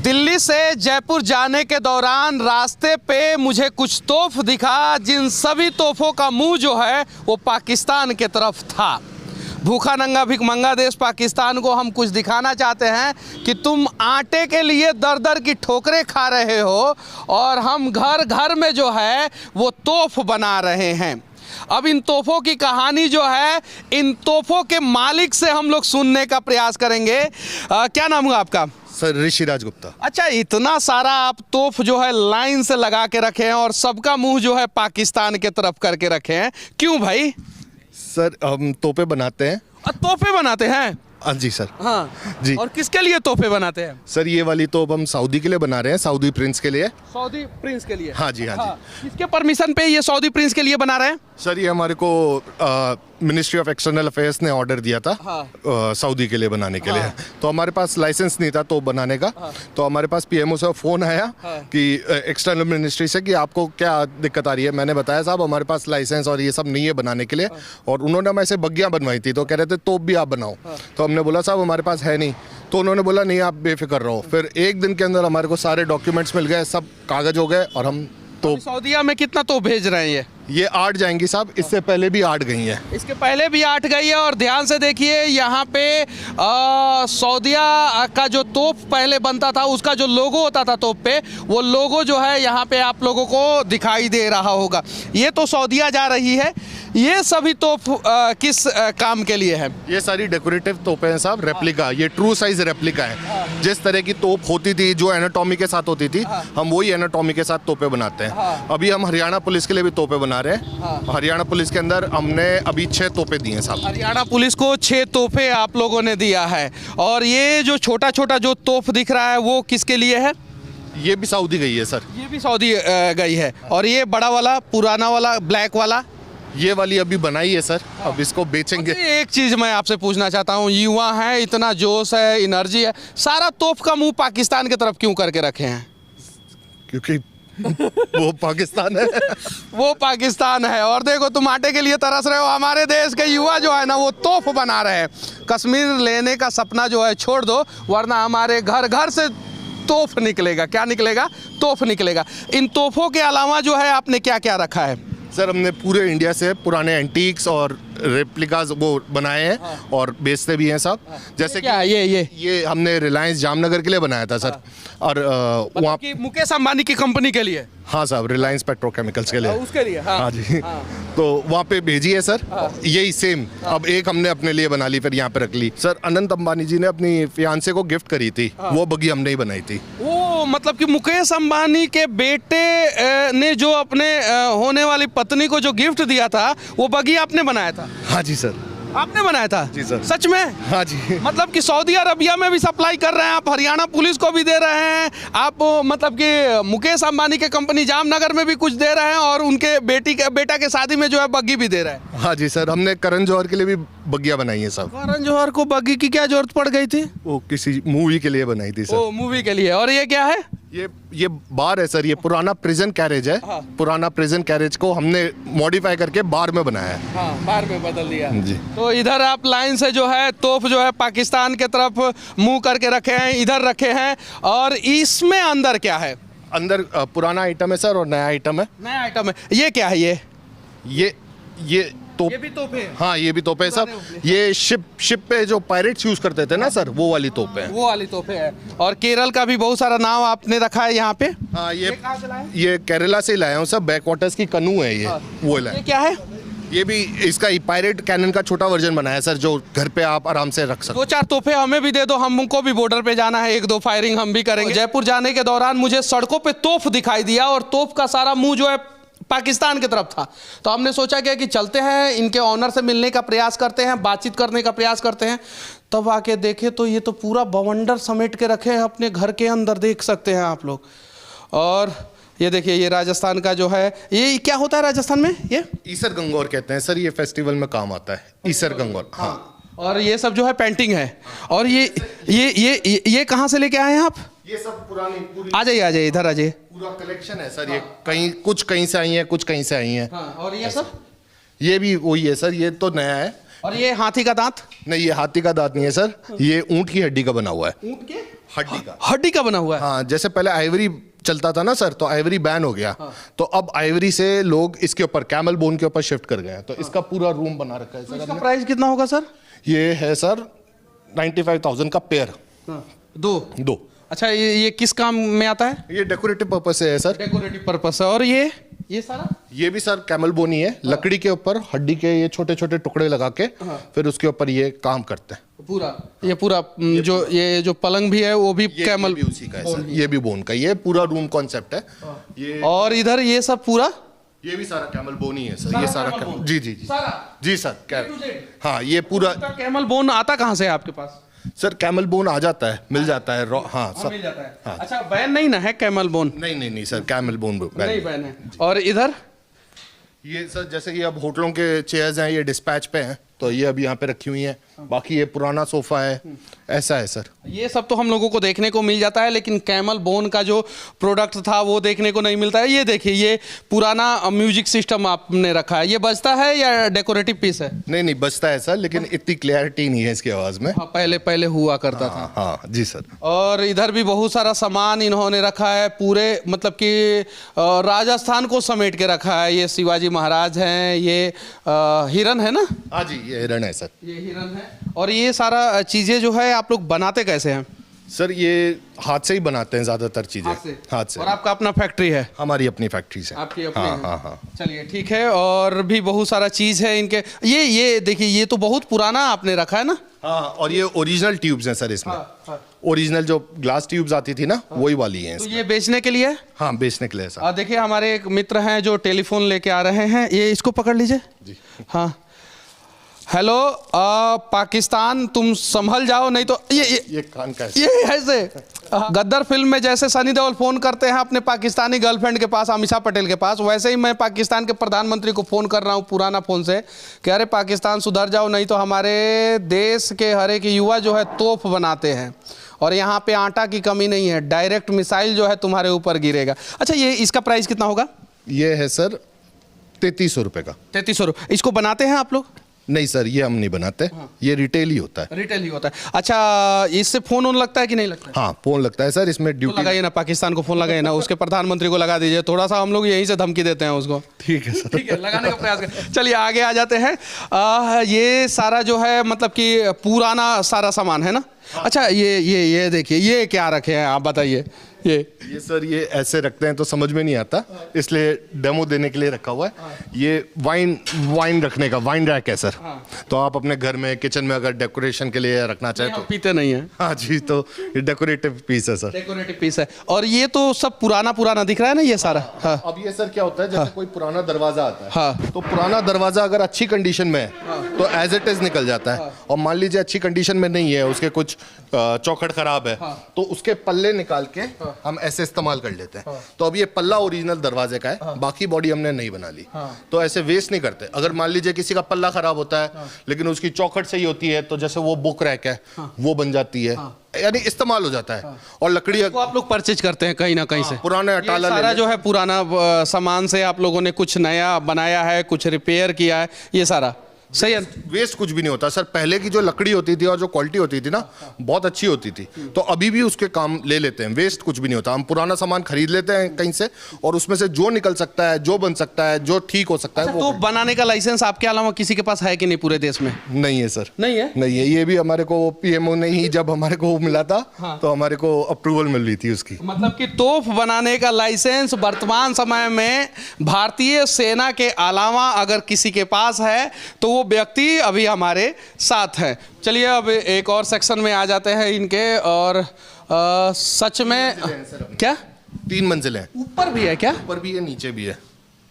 दिल्ली से जयपुर जाने के दौरान रास्ते पे मुझे कुछ तोहफ दिखा, जिन सभी तोहफों का मुंह जो है वो पाकिस्तान के तरफ था। भूखा नंगा भिखमंगा देश पाकिस्तान को हम कुछ दिखाना चाहते हैं कि तुम आटे के लिए दर दर की ठोकरें खा रहे हो और हम घर घर में जो है वो तोहफ बना रहे हैं। अब इन तोहफों की कहानी जो है इन तोहफों के मालिक से हम लोग सुनने का प्रयास करेंगे। क्या नाम हुआ आपका? सर ऋषिराज गुप्ता। अच्छा, इतना सारा आप तोहफ जो है लाइन से लगा के रखे हैं और सबका मुंह जो है पाकिस्तान के तरफ करके रखे हैं, क्यों भाई? सर हम तोपे बनाते हैं। तोहफे बनाते हैं? हाँ जी सर। हाँ जी। और किसके लिए तोहफे बनाते हैं? सर ये वाली तोप हम सऊदी के लिए बना रहे हैं, सऊदी प्रिंस के लिए। सऊदी प्रिंस के लिए? हाँ जी, हाँ जी। किसके परमिशन पे ये सऊदी प्रिंस के लिए बना रहे हैं? सर ये हमारे को मिनिस्ट्री ऑफ एक्सटर्नल अफेयर्स ने ऑर्डर दिया था सऊदी के लिए बनाने के लिए। तो हमारे पास लाइसेंस नहीं था तो बनाने का। तो हमारे पास पीएमओ से फ़ोन आया कि एक्सटर्नल मिनिस्ट्री से कि आपको क्या दिक्कत आ रही है। मैंने बताया साहब हमारे पास लाइसेंस और ये सब नहीं है बनाने के लिए। और उन्होंने हमें ऐसे बग्गियाँ बनवाई थी तो कह रहे थे तोप भी आप बनाओ। तो हमने बोला साहब हमारे पास है नहीं। तो उन्होंने बोला नहीं आप बेफिक्र रहो। फिर एक दिन के अंदर हमारे को सारे डॉक्यूमेंट्स मिल गए, सब कागज हो गए और हम तो सऊदीया में कितना तो भेज रहे हैं? ये 8 जाएंगी साहब, इससे पहले भी 8 गई हैं। इसके पहले भी 8 गई है। और ध्यान से देखिए यहाँ पे सऊदीया का जो तोप पहले बनता था उसका जो लोगो होता था तोप पे, वो लोगो जो है यहाँ पे आप लोगों को दिखाई दे रहा होगा। ये तो सऊदीया जा रही है। ये सभी तोप किस काम के लिए है? ये सारी डेकोरेटिव तोपें हैं साहब, रेप्लिका। ये ट्रू साइज रेप्लिका है। जिस तरह की तोप होती थी जो एनाटॉमी के साथ होती थी, हम वही एनाटॉमी के साथ तोपें बनाते हैं। अभी हम हरियाणा पुलिस के लिए भी तोपें बना रहे हैं। हरियाणा पुलिस के अंदर हमने अभी 6 तोपें दी हैं साहब। हरियाणा पुलिस को 6 तोहफे आप लोगों ने दिया है। और ये जो छोटा छोटा जो तोहफ दिख रहा है वो किसके लिए है? ये भी सऊदी गई है सर। ये भी सऊदी गई है। और ये बड़ा वाला, पुराना वाला, ब्लैक वाला? ये वाली अभी बनाई है सर, अब इसको बेचेंगे। एक चीज़ मैं आपसे पूछना चाहता हूँ, युवा हैं, इतना जोश है, एनर्जी है, सारा तोप का मुंह पाकिस्तान की तरफ क्यों करके रखे हैं? क्योंकि वो पाकिस्तान है। वो पाकिस्तान है। और देखो तुम आटे के लिए तरस रहे हो, हमारे देश के युवा जो है ना वो तोहफ बना रहे हैं। कश्मीर लेने का सपना जो है छोड़ दो, वरना हमारे घर घर से तोहफ निकलेगा। क्या निकलेगा? तोहफ निकलेगा। इन तोहफों के अलावा जो है आपने क्या क्या रखा है? सर हमने पूरे इंडिया से पुराने एंटीक्स और रेप्लिकाज वो बनाए हैं और बेचते भी हैं साहब। जैसे क्या कि ये हमने रिलायंस जामनगर के लिए बनाया था सर। और वहाँ कि मुकेश अंबानी की कंपनी के लिए? हाँ साहब, रिलायंस पेट्रोकेमिकल्स के लिए। उसके लिए? हाँ जी। तो वहाँ पे भेजी है सर। यही सेम अब एक हमने अपने लिए बना ली, फिर यहाँ पे रख ली। सर अनंत अंबानी जी ने अपनी फियांसे को गिफ्ट करी थी, वो बग्गी हमने ही बनाई थी। वो मतलब कि मुकेश अंबानी के बेटे ने जो अपने होने वाली पत्नी को जो गिफ्ट दिया था वो बग्गी आपने बनाया था? हाँ जी सर। आपने बनाया था? जी सर। सच में? हाँ जी। मतलब कि सऊदी अरबिया में भी सप्लाई कर रहे हैं आप, हरियाणा पुलिस को भी दे रहे हैं आप, मतलब कि मुकेश अंबानी के कंपनी जामनगर में भी कुछ दे रहे हैं और उनके बेटा के शादी में जो है बग्गी भी दे रहे हैं? हाँ जी सर, हमने करण जौहर के लिए भी बग्गियाँ बनाई है साहब। करण जौहर को बग्गी की क्या जरूरत पड़ गई थी? वो किसी मूवी के लिए बनाई थी सर। ओ, मूवी के लिए। और ये क्या है? ये बार है सर, ये पुराना प्रिजन कैरेज है। पुराना प्रिजन कैरेज को हमने मॉडिफाई करके बार में बनाया है। हाँ, बार में बदल दिया जी। तो इधर आप लाइन से जो है तोप जो है पाकिस्तान के तरफ मुंह करके रखे हैं, इधर रखे हैं। और इसमें अंदर क्या है? अंदर पुराना आइटम है सर और नया आइटम है। नया आइटम है। ये क्या है? ये तोप। ये भी तोप है? हाँ ये भी तोप है सर। ये शिप पे जो पायरेट्स यूज करते थे ना सर, वो वाली तोप है। वो वाली तोप है। और केरल का भी बहुत सारा नाम आपने रखा है यहाँ पे। हाँ ये केरला से लाया हूँ सर, बैक वाटर्स की कनू है ये। वो लाया। ये क्या है? ये भी इसका पायरेट कैनन का छोटा वर्जन बनाया है सर, जो घर पे आप आराम से रख सकते। 2-4 तोहफे हमें भी दे दो, हमको भी बॉर्डर पे जाना है, 1-2 फायरिंग हम भी करेंगे। जयपुर जाने के दौरान मुझे सड़कों पे तोहफ दिखाई दिया और तोहफ का सारा मुंह जो है पाकिस्तान की तरफ था। तो हमने सोचा क्या कि चलते हैं, इनके ऑनर से मिलने का प्रयास करते हैं, बातचीत करने का प्रयास करते हैं। तब आके देखे तो ये तो पूरा बवंडर समेट के रखे हैं अपने घर के अंदर, देख सकते हैं आप लोग। और ये देखिए, ये राजस्थान का जो है, ये क्या होता है राजस्थान में? ये ईसर गंगौर कहते हैं सर, ये फेस्टिवल में काम आता है, ईसर गंगौर। हाँ। और ये सब जो है पेंटिंग है। और ये कहाँ से लेके आए हैं आप? ये सब पुरानी आ जाइए इधर आ जाइए। पूरा कलेक्शन है सर। ये कुछ कहीं से आई है, कुछ कहीं से आई है। और ये सब? ये भी वही है सर, ये तो नया है। और ये हाथी का दांत? नहीं, ये हाथी का दांत नहीं है सर, ये ऊंट की हड्डी का बना हुआ है। ऊंट के? हड्डी का बना हुआ है। हाँ, जैसे पहले आइवरी चलता था ना सर, तो आइवरी बैन हो गया। तो अब आइवरी से लोग इसके ऊपर कैमल बोन के ऊपर शिफ्ट कर गए हैं। तो इसका पूरा रूम बना रखा है सर। इसका प्राइस कितना होगा सर? ये है सर 95,000 का पेयर। दो। अच्छा, ये किस काम में आता है? ये डेकोरेटिव पर्पस से है सर। डेकोरेटिव पर्पस है। और ये सारा? ये भी सर कैमल बोन ही है। लकड़ी के ऊपर हड्डी के ये छोटे छोटे टुकड़े लगा के फिर उसके ऊपर ये काम करते हैं। ये पूरा जो पलंग भी है वो भी कैमल भी उसी का है सर। ये भी बोन का, ये पूरा रूम कॉन्सेप्ट है ये। और इधर ये सब पूरा, ये भी सारा कैमल बोन ही है सर। ये सारा जी जी जी जी सर। हाँ, ये पूरा कैमल बोन आता कहाँ से है आपके पास? सर कैमल बोन आ जाता है, मिल जाता है। हाँ सब मिल जाता है। हाँ। अच्छा, बैन नहीं ना है कैमल बोन? नहीं सर, कैमल बोन नहीं बैन है। और इधर ये सर, जैसे ये अब होटलों के चेयर्स हैं, ये डिस्पैच पे हैं, तो ये अभी यहाँ पे रखी हुई हैं। बाकी ये पुराना सोफा है, ऐसा है सर। ये सब तो हम लोगों को देखने को मिल जाता है, लेकिन कैमल बोन का जो प्रोडक्ट था वो देखने को नहीं मिलता है। ये देखिए, ये पुराना म्यूजिक सिस्टम आपने रखा है। ये बजता है या डेकोरेटिव पीस है? नहीं बजता है सर, लेकिन इतनी क्लैरिटी नहीं है इसकी आवाज में। हाँ, पहले हुआ करता था। हाँ जी सर। और इधर भी बहुत सारा सामान इन्होंने रखा है, पूरे मतलब कि राजस्थान को समेट के रखा है। ये शिवाजी महाराज हैं, ये हिरन है ना? हाँ जी, ये हिरन है सर। ये हिरन है। और ये सारा चीजें जो है आप लोग बनाते कैसे हैं सर? ये हाथ से ही बनाते हैं ज्यादातर चीजें, हाथ से। और आपका अपना फैक्ट्री है? हमारी अपनी फैक्ट्री से। आपकी अपनी है? हाँ। चलिए ठीक है। और भी बहुत सारा चीज है इनके। ये देखिए, ये तो बहुत पुराना आपने रखा है ना? हाँ, और ये ओरिजिनल ट्यूब्स हैं सर इसमें। ओरिजिनल जो ग्लास ट्यूब्स आती थी ना, वही वाली हैं। तो ये बेचने के लिए? हाँ, बेचने के लिए सर। देखिए, हमारे एक मित्र हैं जो टेलीफोन लेके आ रहे हैं। ये इसको पकड़ लीजिए जी। हाँ, हेलो पाकिस्तान, तुम संभल जाओ, नहीं तो ये कान का ये ऐसे गद्दार फिल्म में जैसे सनी देओल फोन करते हैं अपने पाकिस्तानी गर्लफ्रेंड के पास, अमीषा पटेल के पास, वैसे ही मैं पाकिस्तान के प्रधानमंत्री को फ़ोन कर रहा हूँ पुराना फ़ोन से कि अरे पाकिस्तान सुधर जाओ, नहीं तो हमारे देश के हर एक युवा जो है तोप बनाते हैं और यहाँ पे आटा की कमी नहीं है, डायरेक्ट मिसाइल जो है तुम्हारे ऊपर गिरेगा। अच्छा, ये इसका प्राइस कितना होगा? ये है सर 3300 रुपये का। 3300 रुपये। इसको बनाते हैं आप लोग? नहीं सर, ये हम नहीं बनाते। ये रिटेल ही होता है। रिटेल ही होता है। अच्छा, इससे फोन ऑन लगता है कि नहीं लगता है? हाँ, फोन लगता है सर। इसमें ड्यूटी तो लगाइए ना, पाकिस्तान को फोन लगाइए ना, उसके प्रधानमंत्री को लगा दीजिए। थोड़ा सा हम लोग यहीं से धमकी देते हैं उसको। ठीक है सर, ठीक है, लगाने का प्रयास करें। चलिए आगे आ जाते हैं। ये सारा जो है मतलब कि पुराना सारा सामान है ना? अच्छा, ये देखिए, ये क्या रखे हैं आप बताइए। ये सर, ये ऐसे रखते हैं तो समझ में नहीं आता, इसलिए डेमो देने के लिए रखा हुआ है। ये वाइन रखने का वाइन रैक है सर। तो आप अपने घर में, किचन में अगर डेकोरेशन के लिए रखना चाहे तो। पीते नहीं है। हाँ जी, तो ये डेकोरेटिव पीस है सर। डेकोरेटिव पीस है। और ये तो सब पुराना दिख रहा है ना ये सारा? हाँ। अब ये सर क्या होता है, जैसे कोई पुराना दरवाजा आता है। हाँ। तो पुराना दरवाजा अगर अच्छी कंडीशन में है तो एज इट इज निकल जाता है। और मान लीजिए अच्छी कंडीशन में नहीं है, उसके कुछ चौखट खराब है, तो उसके पल्ले निकाल के हम ऐसे इस्तेमाल कर लेते हैं। तो अब ये पल्ला ओरिजिनल दरवाजे का है, बाकी बॉडी हमने नहीं बना ली। तो ऐसे वेस्ट नहीं करते। अगर मान लीजिए किसी का पल्ला खराब होता है लेकिन उसकी चौखट सही होती है, तो जैसे वो बुक रैक है वो बन जाती है, यानी इस्तेमाल हो जाता है। और लकड़ी को आप लोग परचेज करते हैं कहीं ना कहीं से? पुराना अटाला सारा जो है पुराना सामान से आप लोगों ने कुछ नया बनाया है, कुछ रिपेयर किया है, ये सारा सही है। वेस्ट कुछ भी नहीं होता सर। पहले की जो लकड़ी होती थी और जो क्वालिटी होती थी ना, बहुत अच्छी होती थी। तो अभी भी उसके काम ले लेते हैं, वेस्ट कुछ भी नहीं होता। हम पुराना सामान खरीद लेते हैं कहीं से, और उसमें से जो निकल सकता है, जो बन सकता है, जो ठीक हो सकता है। तो बनाने का लाइसेंस आपके अलावा किसी के पास है कि नहीं पूरे देश में? नहीं है सर। नहीं है। ये भी हमारे को पीएमओ ने ही जब हमारे को मिला था, तो हमारे को अप्रूवल मिल रही थी उसकी। मतलब कि तोप बनाने का लाइसेंस वर्तमान समय में भारतीय सेना के अलावा अगर किसी के पास है तो वो व्यक्ति अभी हमारे साथ हैं। चलिए अब एक और सेक्शन में आ जाते हैं इनके। और सच में क्या 3 मंजिलें हैं? ऊपर भी है क्या? ऊपर भी है, नीचे भी है।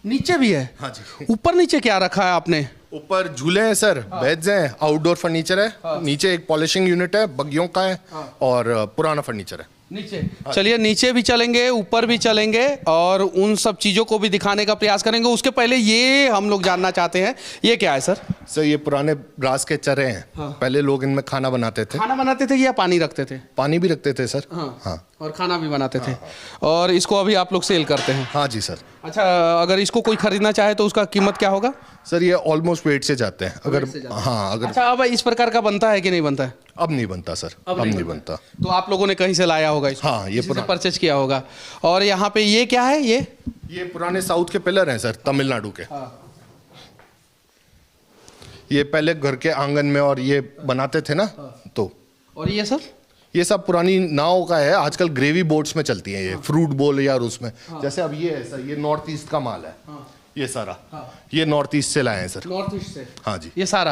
नीचे भी है? हाँ जी। ऊपर नीचे क्या रखा है आपने? ऊपर झूले हैं सर, बेड्स हैं, आउटडोर फर्नीचर है। नीचे एक पॉलिशिंग यूनिट है, बग्गियों का है, और पुराना फर्नीचर है नीचे। चलिए नीचे भी चलेंगे, ऊपर भी चलेंगे और उन सब चीज़ों को भी दिखाने का प्रयास करेंगे। उसके पहले ये हम लोग जानना चाहते हैं, ये क्या है सर? सर, ये पुराने ब्रास के चरे हैं। पहले लोग इनमें खाना बनाते थे। खाना बनाते थे या पानी रखते थे? पानी भी रखते थे सर। हाँ। और खाना भी बनाते थे। और इसको अभी आप लोग सेल करते हैं? हाँ जी सर। अच्छा, अगर इसको कोई खरीदना चाहे तो उसका कीमत क्या होगा? सर ये ऑलमोस्ट वेट से जाते हैं अगर, हाँ अगर। अच्छा, अब इस प्रकार का बनता है कि नहीं बनता है? अब नहीं बनता सर, अब नहीं बनता। तो आप लोगों ने कहीं से लाया होगा इसको? हाँ, ये पुराना परचेज किया होगा। और यहाँ पे ये क्या है? ये पुराने साउथ के पिलर हैं सर, तमिलनाडु के। ये पहले घर के आंगन में और ये बनाते थे ना, तो। और ये सब? ये सब पुरानी नाव का है, आजकल ग्रेवी बोट्स में चलती हैं ये, फ्रूट बोल या उसमें। जैसे अब ये है सर, ये नॉर्थ ईस्ट का माल है, ये सारा। ये नॉर्थ ईस्ट से लाए हैं सर। नॉर्थ ईस्ट से? हाँ जी। ये सारा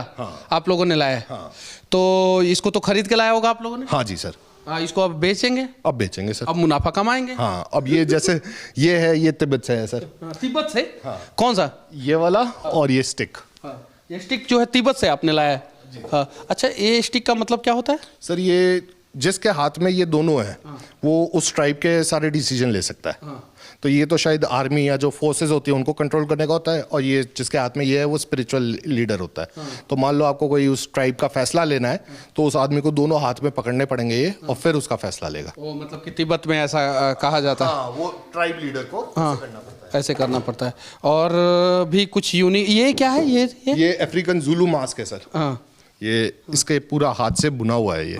आप लोगों ने लाया है? हाँ। तो इसको तो खरीद के लाया होगा आप लोगों ने? हाँ जी सर। इसको अब बेचेंगे? अब बेचेंगे सर, अब मुनाफा कमाएंगे। हाँ। अब ये जैसे ये है, ये तिब्बत से है सर। तिब्बत से? कौन सा? ये वाला और ये स्टिक। ये स्टिक जो है तिब्बत से आपने लाया है? अच्छा, ये स्टिक का मतलब क्या होता है सर? ये जिसके हाथ में ये दोनों है वो उस ट्राइब के सारे डिसीजन ले सकता है। तो ये तो शायद आर्मी या जो फोर्सेस होती है उनको कंट्रोल करने का होता है, और ये जिसके हाथ में ये है वो स्पिरिचुअल लीडर होता है। तो मान लो आपको कोई उस ट्राइब का फैसला लेना है तो उस आदमी को दोनों हाथ में पकड़ने पड़ेंगे ये, और फिर उसका फैसला लेगा। वो मतलब कि तिब्बत में ऐसा कहा जाता है? हाँ, वो ट्राइब लीडर को करना पड़ता है, ऐसे करना पड़ता है। और भी कुछ यूनिक, ये क्या है? ये अफ्रीकन जुलू मास्क है सर। हाँ। ये इसके पूरा हाथ से बुना हुआ है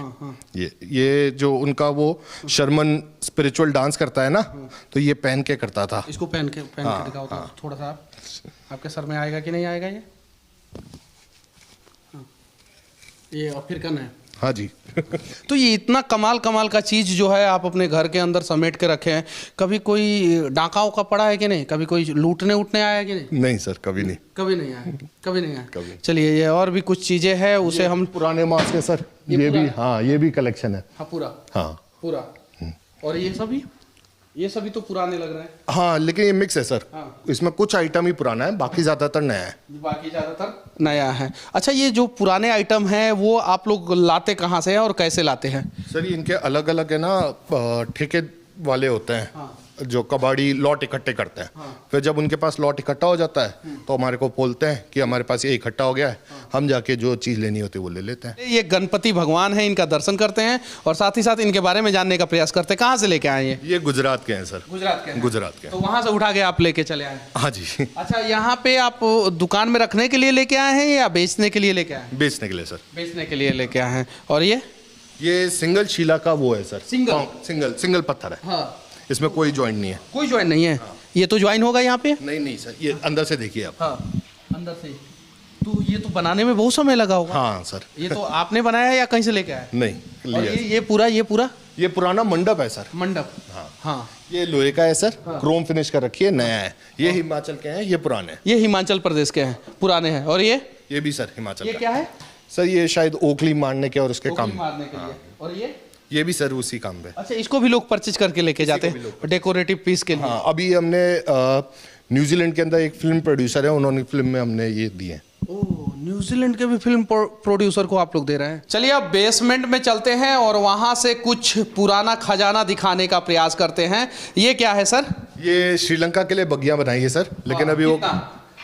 ये जो उनका वो शर्मन स्पिरिचुअल डांस करता है ना, तो ये पहन के करता था। इसको पहन के दिखाओ तो थोड़ा सा आपके सर में आएगा कि नहीं आएगा ये? ये अफ्रीकन है। हाँ जी। तो ये इतना कमाल का चीज़ जो है आप अपने घर के अंदर समेट के रखे हैं, कभी कोई डाकाओं का पड़ा है कि नहीं? कभी कोई लूटने उठने आया कि नहीं? नहीं सर, कभी नहीं। कभी नहीं आया? कभी नहीं आया? चलिए, ये और भी कुछ चीज़ें हैं, उसे हम पुराने मास्क है सर, ये भी। हाँ, ये भी कलेक्शन है। हाँ, पूरा? हाँ, पूरा। और ये सभी तो पुराने लग रहे हैं। हाँ, लेकिन ये मिक्स है सर। इसमें कुछ आइटम ही पुराना है, बाकी ज्यादातर नया है। बाकी ज्यादातर नया है। अच्छा, ये जो पुराने आइटम हैं वो आप लोग लाते कहाँ से हैं और कैसे लाते हैं? सर ये इनके अलग अलग है ना, ठेके वाले होते हैं जो कबाड़ी लॉट इकट्ठे करते हैं। फिर जब उनके पास लॉट इकट्ठा हो जाता है तो हमारे को बोलते हैं कि हमारे पास ये इकट्ठा हो गया है, हम जाके जो चीज़ लेनी होती है वो ले लेते हैं। ये गणपति भगवान है, इनका दर्शन करते हैं और साथ ही साथ इनके बारे में जानने का प्रयास करते हैं। कहाँ से लेके आए ये गुजरात के हैं सर। गुजरात के? गुजरात के। तो वहाँ से उठा के आप लेके चले आए? हाँ जी। अच्छा, यहाँ पे आप दुकान में रखने के लिए लेके आए हैं या बेचने के लिए लेके आए हैं? बेचने के लिए सर। बेचने के लिए लेके आए हैं। और ये सिंगल शीला का वो है सर। सिंगल पत्थर है। हाँ। इसमें कोई ज्वाइन नहीं है। कोई ज्वाइन नहीं है? ये तो ज्वाइन होगा यहाँ पे? नहीं सर, ये अंदर से देखिए आप। हाँ, अंदर से। तो ये तो बनाने में बहुत समय लगा होगा। हाँ सर। ये तो आपने बनाया या कहीं से लेके आए? नहीं, और ये पूरा ये पुराना मंडप है सर। मंडप? हाँ। ये लोहे का है सर, क्रोम फिनिश कर रखी है, नया है। ये हिमाचल के हैं, ये पुराने हैं। ये हिमाचल प्रदेश के हैं, पुराने हैं। और ये भी सर हिमाचल का। ये क्या है सर? ये शायद ओखली मारने के और उसके काम मारने के लिए। और ये भी सर उसी काम पे। अच्छा, इसको भी लोग परचेज करके लेके जाते हैं डेकोरेटिव पीस के लिए? हाँ, अभी हमने न्यूजीलैंड के अंदर एक फिल्म प्रोड्यूसर है, उन्होंने फिल्म में हमने ये दिए। ओह, न्यूजीलैंड के भी फिल्म प्रोड्यूसर को आप लोग दे रहे हैं। चलिए, अब बेसमेंट में चलते हैं और वहाँ से कुछ पुराना खजाना दिखाने का प्रयास करते हैं। ये क्या है सर? ये श्रीलंका के लिए बगिया बनाई है सर, लेकिन अभी वो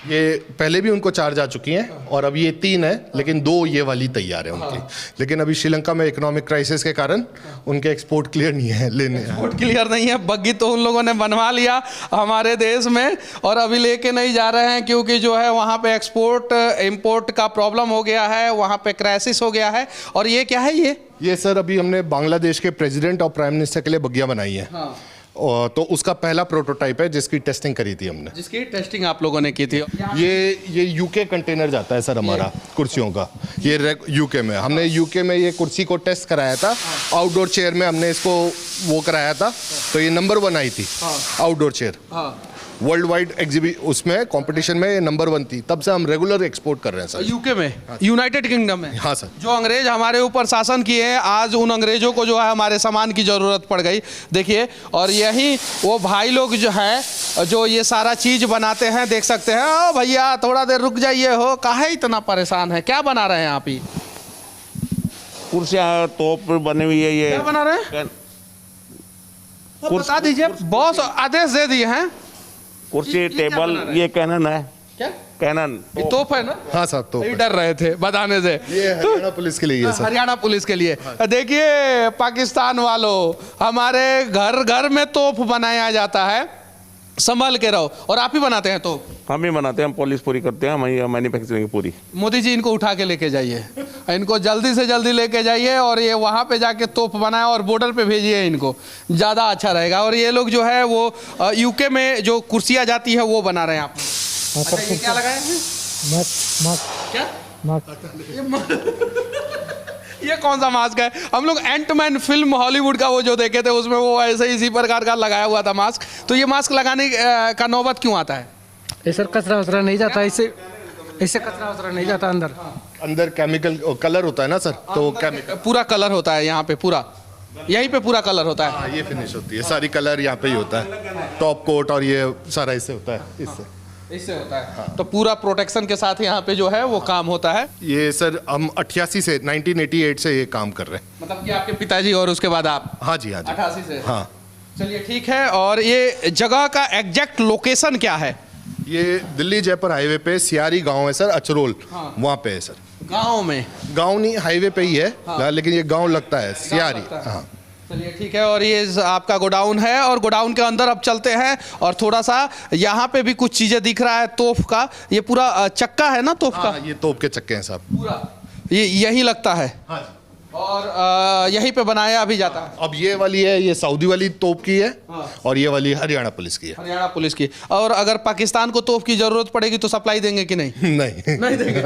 ये पहले भी उनको 4 जा चुकी हैं और अब ये 3 है, लेकिन 2 ये वाली तैयार है उनकी। लेकिन अभी श्रीलंका में इकोनॉमिक क्राइसिस के कारण उनके एक्सपोर्ट क्लियर नहीं है, एक्सपोर्ट क्लियर नहीं है। बग्गी तो उन लोगों ने बनवा लिया हमारे देश में और अभी लेके नहीं जा रहे हैं, क्योंकि जो है वहाँ पे एक्सपोर्ट इम्पोर्ट का प्रॉब्लम हो गया है, वहाँ पे क्राइसिस हो गया है। और ये क्या है? ये सर अभी हमने बांग्लादेश के प्रेसिडेंट और प्राइम मिनिस्टर के लिए बगिया बनाई है। तो उसका पहला प्रोटोटाइप है जिसकी टेस्टिंग करी थी हमने। जिसकी टेस्टिंग आप लोगों ने की थी? ये यूके कंटेनर जाता है सर हमारा कुर्सियों का। ये यूके में हमने यूके में ये कुर्सी को टेस्ट कराया था। आउटडोर चेयर में हमने इसको वो कराया था, तो ये नंबर 1 आई थी आउटडोर चेयर। वर्ल्ड वाइड उसमें कंपटीशन में ये नंबर 1 थी। तब से हम रेगुलर एक्सपोर्ट कर रहे हैं सर। यूके में? यूनाइटेड किंगडम में? हाँ सर। जो अंग्रेज हमारे ऊपर शासन किए हैं, आज उन अंग्रेजों को जो है हमारे सामान की ज़रूरत पड़ गई। देखिए, और यही वो भाई लोग जो है जो ये सारा चीज़ बनाते हैं, देख सकते हैं। ओ भैया, थोड़ा देर रुक जाइए, हो काहे इतना परेशान है? क्या बना रहे हैं आप? ही कुर्सियाँ तोप बनी हुई है। ये क्या बना रहे हैं? बता दीजिए, बॉस आदेश दे दिए हैं। कुर्सी, टेबल, ये कैनन है। क्या कैनन? ये तोप है ना? हाँ साहब, तोप। डर रहे थे बताने से। ये हरियाणा पुलिस के लिए सर। हरियाणा पुलिस के लिए। देखिए पाकिस्तान वालों, हमारे घर घर में तोप बनाया जाता है संभल के रहो। और आप ही बनाते हैं तो? हम ही बनाते हैं, हम पॉलिश पूरी करते हैं, हम मैन्युफैक्चरिंग पूरी। मोदी जी इनको उठा के लेके जाइए, इनको जल्दी से जल्दी लेके जाइए और ये वहाँ पे जाके तोप बनाए और बॉर्डर पे भेजिए इनको, ज़्यादा अच्छा रहेगा। और ये लोग जो है वो यूके में जो कुर्सियाँ जाती है वो बना रहे हैं आप। अच्छा, ये क्या लगाए हैं? क्या ये कौन सा मास्क है? हम लोग एंटमैन फिल्म हॉलीवुड का वो जो देखे थे उसमें वो ऐसे इसी प्रकार का लगाया हुआ था मास्क। तो ये मास्क लगाने का नौबत क्यों आता है? ये सर कचरा वचरा नहीं जाता, इससे कचरा वचरा नहीं जाता अंदर। अंदर केमिकल कलर होता है ना सर, तो केमिकल पूरा कलर होता है यहाँ पे, पूरा यहीं पे पूरा कलर होता है। हाँ, ये फिनिश होती है, सारी कलर यहाँ पे ही होता है, टॉप कोट और ये सारा इससे होता है, इससे होता है। हाँ। तो पूरा प्रोटेक्शन के साथ यहाँ पे जो है वो काम होता है। ये सर हम 1988 से ये काम कर रहे हैं। मतलब कि आपके पिताजी और उसके बाद आप? हाँ जी, हाँ जी। 88 से? हाँ। चलिए ठीक है। और ये जगह का एग्जैक्ट लोकेशन क्या है? ये दिल्ली जयपुर हाईवे पे सियारी गांव है सर, अचरोल, वहाँ पे है सर। गाँव में? गांव नहीं, हाईवे पे ही है, लेकिन ये गांव लगता है सियारी। हाँ। चलिए ठीक है। और ये आपका गोडाउन है और गोडाउन के अंदर अब चलते हैं और थोड़ा सा यहाँ पे भी कुछ चीजें दिख रहा है तोप का। ये पूरा चक्का है ना तोप का? ये तोप के चक्के हैं साहब, पूरा ये यही लगता है। हाँ। और यहीं पे बनाया भी जाता है। अब ये वाली है, ये सऊदी वाली तोप की है। हाँ। और ये वाली हरियाणा पुलिस की है। हरियाणा पुलिस की। और अगर पाकिस्तान को तोप की जरूरत पड़ेगी तो सप्लाई देंगे कि नहीं? नहीं देंगे।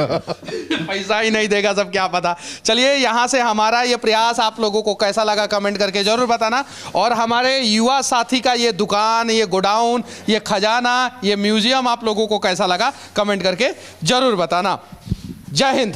पैसा ही नहीं देगा सब, क्या पता। चलिए, यहाँ से हमारा ये प्रयास आप लोगों को कैसा लगा कमेंट करके जरूर बताना। और हमारे युवा साथी का ये दुकान, ये गोडाउन, ये खजाना, ये म्यूजियम आप लोगों को कैसा लगा कमेंट करके जरूर बताना। जय हिंद।